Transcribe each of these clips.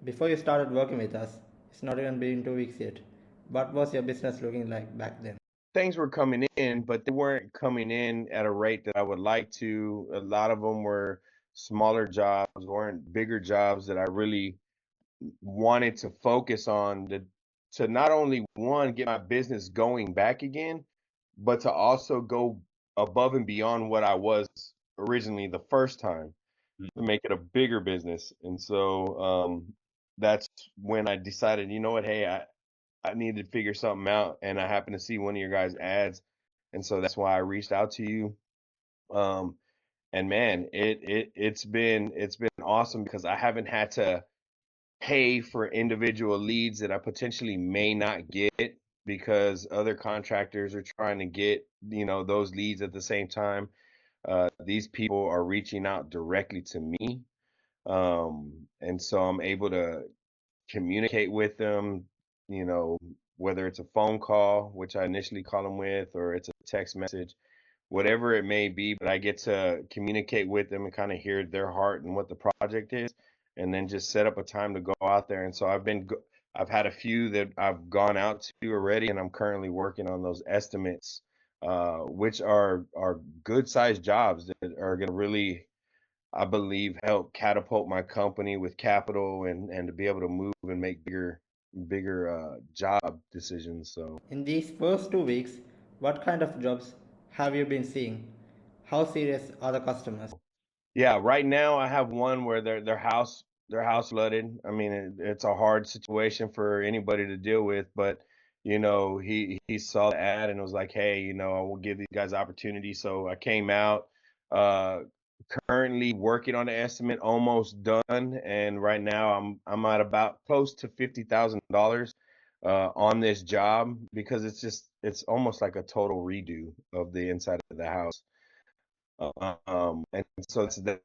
Before you started working with us, it's not even been 2 weeks yet. What was your business looking like back then? Things were coming in, but they weren't coming in at a rate that I would like to. A lot of them were smaller jobs, weren't bigger jobs that I really wanted to focus on to not only one get my business going back again, but to also go above and beyond what I was originally the first time to make it a bigger business. And so that's when I decided, you know what, hey, I need to figure something out. And I happened to see one of your guys' ads. And so that's why I reached out to you. Um, and man, it's been awesome because I haven't had to pay for individual leads that I potentially may not get because other contractors are trying to get, those leads at the same time. These people are reaching out directly to me. And so I'm able to communicate with them, you know, whether it's a phone call, which I initially call them with, or it's a text message, whatever it may be, but I get to communicate with them and kind of hear their heart and what the project is, and then just set up a time to go out there. And so I've had a few that I've gone out to already, and I'm currently working on those estimates, which are good sized jobs that are going to really, I believe, help catapult my company with capital and to be able to move and make bigger job decisions. So In these first 2 weeks, what kind of jobs have you been seeing? How serious are the customers? yeah, right now I have one where their house flooded. I mean, it's a hard situation for anybody to deal with, but he saw the ad and was like, "Hey, I will give these guys opportunity." So I came out, uh currently working on the estimate, almost done, and right now I'm at about close to $50,000 on this job because it's almost like a total redo of the inside of the house. And so it's that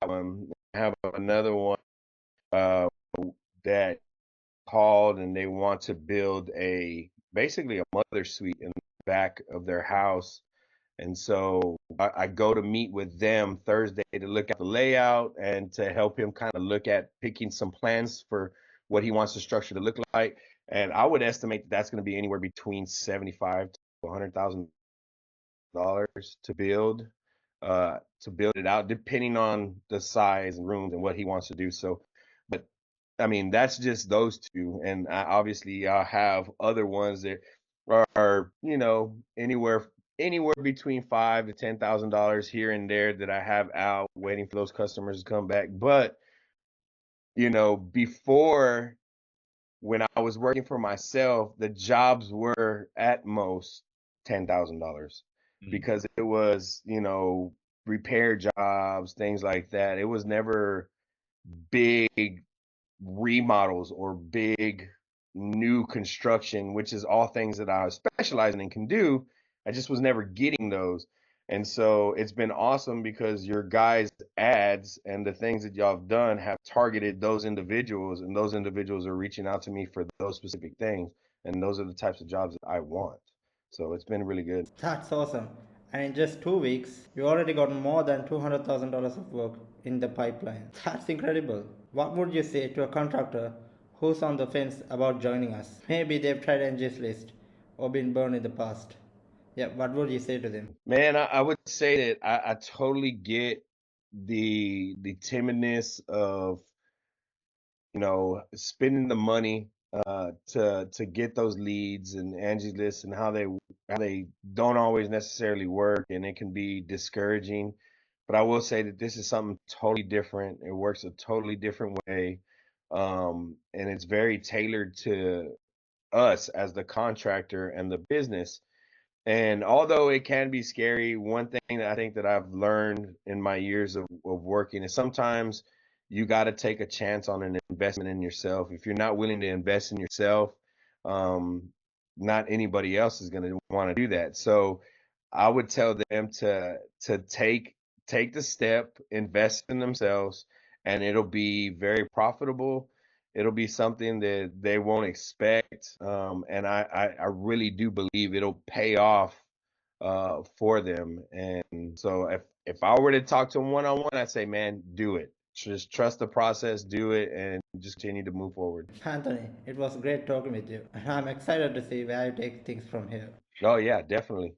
one. I have another one uh, that called and they want to build basically a mother suite in the back of their house. And so I go to meet with them Thursday to look at the layout and to help him kind of look at picking some plans for what he wants the structure to look like. And I would estimate that that's going to be anywhere between 75 to $100,000 to build it out, depending on the size and rooms and what he wants to do. So, but I mean, that's just those two, and obviously I'll have other ones that are, anywhere between $5,000 to $10,000 here and there that I have out waiting for those customers to come back. But before, when I was working for myself, the jobs were at most $10,000 because it was, repair jobs, things like that. It was never big remodels or big new construction, which is all things that I specialize in and can do. I just was never getting those. And so it's been awesome because your guys' ads and the things that y'all have done have targeted those individuals, and those individuals are reaching out to me for those specific things. And those are the types of jobs that I want. So it's been really good. That's awesome. And in just 2 weeks, you already got more than $200,000 of work in the pipeline. That's incredible. What would you say to a contractor who's on the fence about joining us? Maybe they've tried Angie's List or been burned in the past. Yeah, what would you say to them? Man, I would say that I totally get the timidness of spending the money to get those leads and Angie's List and how they don't always necessarily work and it can be discouraging. But I will say that this is something totally different. It works a totally different way. And it's very tailored to us as the contractor and the business. And although it can be scary, one thing that I think that I've learned in my years of working is sometimes you got to take a chance on an investment in yourself. If you're not willing to invest in yourself, um, not anybody else is going to want to do that. So I would tell them to take the step, invest in themselves, and it'll be very profitable. It'll be something that they won't expect, and I really do believe it'll pay off for them. And so if I were to talk to them one on one, I'd say, man, do it. Just trust the process, do it, and just continue to move forward. Anthony, it was great talking with you, and I'm excited to see where you take things from here. Oh yeah, definitely.